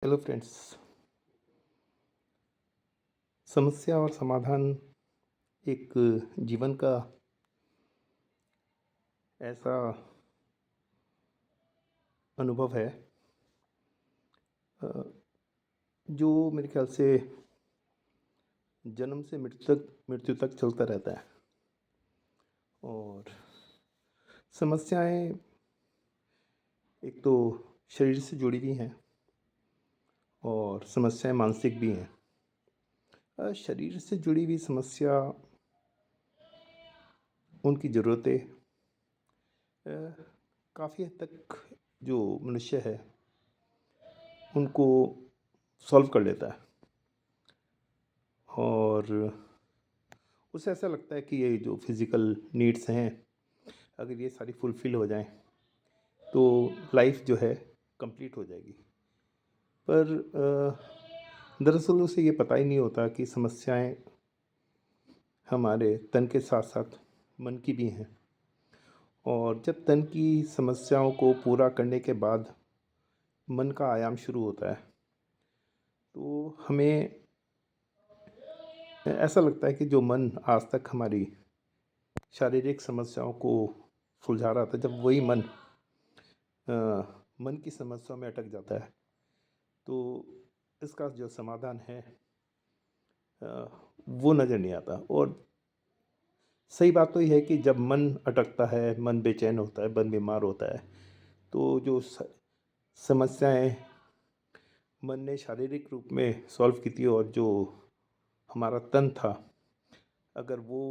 Hello friends. समस्या और समाधान एक जीवन का ऐसा अनुभव है अ, जो मेरे ख्याल से जन्म से मृत्यु तक चलता रहता है। और समस्याएं एक तो शरीर से जुड़ी हुई हैं और समस्याएं मानसिक भी हैं। शरीर से जुड़ी हुई समस्या, उनकी ज़रूरतें काफ़ी हद तक जो मनुष्य है उनको सॉल्व कर लेता है। और उसे ऐसा लगता है कि ये जो फिज़िकल नीड्स हैं, अगर ये सारी फुलफ़िल हो जाएँ तो लाइफ जो है कंप्लीट हो जाएगी। पर दरअसल उसे ये पता ही नहीं होता कि समस्याएं हमारे तन के साथ साथ मन की भी हैं। और जब तन की समस्याओं को पूरा करने के बाद मन का आयाम शुरू होता है तो हमें ऐसा लगता है कि जो मन आज तक हमारी शारीरिक समस्याओं को सुलझा रहा था, जब वही अ, मन की समस्याओं में अटक जाता है तो इसका जो समाधान है अ, वो नज़र नहीं आता। और सही बात तो ये है कि जब मन अटकता है, मन बेचैन होता है, मन बीमार होता है, तो जो समस्याएं मन ने शारीरिक रूप में सॉल्व की थी और जो हमारा तन था, अगर वो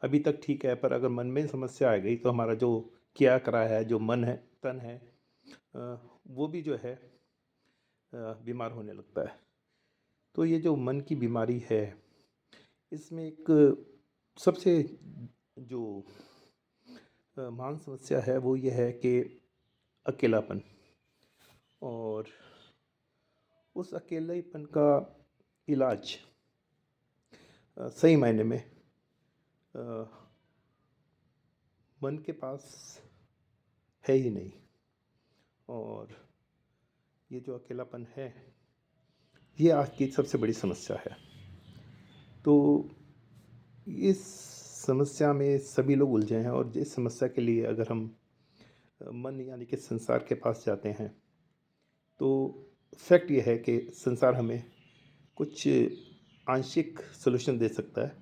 अभी तक ठीक है, पर अगर मन में समस्या आ गई तो हमारा जो किया करा है, जो मन है, तन है, वो भी जो है बीमार होने लगता है। तो ये जो मन की बीमारी है, इसमें एक सबसे जो महान समस्या है वो ये है कि अकेलापन। और उस अकेलेपन का इलाज सही मायने में अ, मन के पास है ही नहीं। और ये जो अकेलापन है, ये आज की सबसे बड़ी समस्या है। तो इस समस्या में सभी लोग उलझे हैं और इस समस्या के लिए अगर हम मन यानी कि संसार के पास जाते हैं तो फैक्ट ये है कि संसार हमें कुछ आंशिक सॉल्यूशन दे सकता है,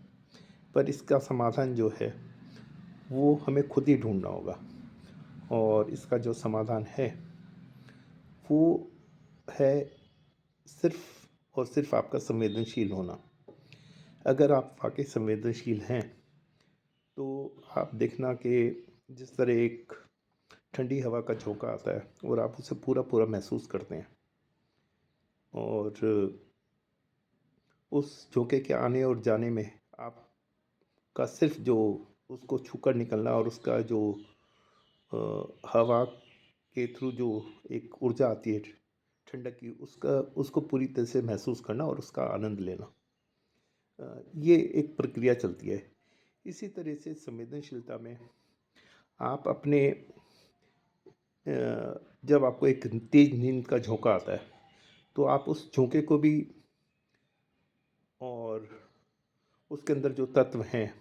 पर इसका समाधान जो है वो हमें खुद ही ढूंढना होगा। और इसका जो समाधान है वो है सिर्फ और सिर्फ आपका संवेदनशील होना। अगर आप वाकई संवेदनशील हैं तो आप देखना कि जिस तरह एक ठंडी हवा का झोंका आता है और आप उसे पूरा पूरा महसूस करते हैं, और उस झोंके के आने और जाने में आपका सिर्फ जो उसको छूकर निकलना और उसका जो हवा के थ्रू जो एक ऊर्जा आती है ठंडक की, उसका उसको पूरी तरह से महसूस करना और उसका आनंद लेना, ये एक प्रक्रिया चलती है। इसी तरह से संवेदनशीलता में आप अपने जब आपको एक तेज नींद का झोंका आता है तो आप उस झोंके को भी और उसके अंदर जो तत्व हैं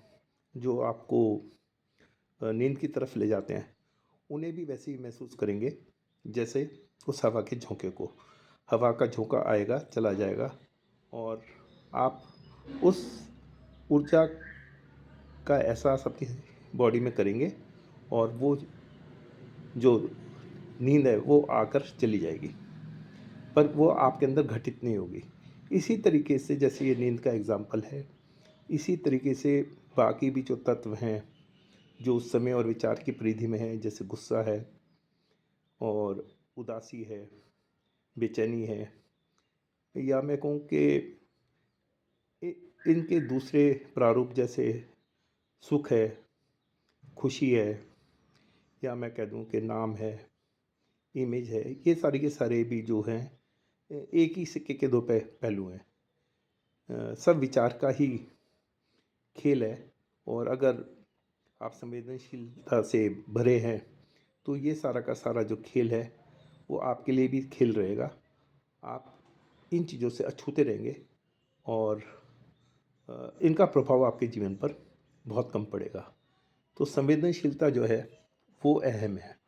जो आपको नींद की तरफ ले जाते हैं, उन्हें भी वैसे ही महसूस करेंगे जैसे उस हवा के झोंके को। हवा का झोंका आएगा, चला जाएगा, और आप उस ऊर्जा का एहसास अपनी बॉडी में करेंगे, और वो जो नींद है वो आकर चली जाएगी, पर वो आपके अंदर घटित नहीं होगी। इसी तरीके से जैसे ये नींद का एग्ज़ाम्पल है, इसी तरीके से बाकी भी जो तत्व हैं जो उस समय और विचार की परिधि में हैं, जैसे गुस्सा है और उदासी है, बेचैनी है, या मैं कहूँ कि इनके दूसरे प्रारूप जैसे सुख है, खुशी है, या मैं कह दूँ कि नाम है, इमेज है, ये सारे के सारे भी जो हैं एक ही सिक्के के दो पहलू हैं। सब विचार का ही खेल है। और अगर आप संवेदनशीलता से भरे हैं तो ये सारा का सारा जो खेल है वो आपके लिए भी खेल रहेगा, आप इन चीज़ों से अछूते रहेंगे और इनका प्रभाव आपके जीवन पर बहुत कम पड़ेगा। तो संवेदनशीलता जो है वो अहम है।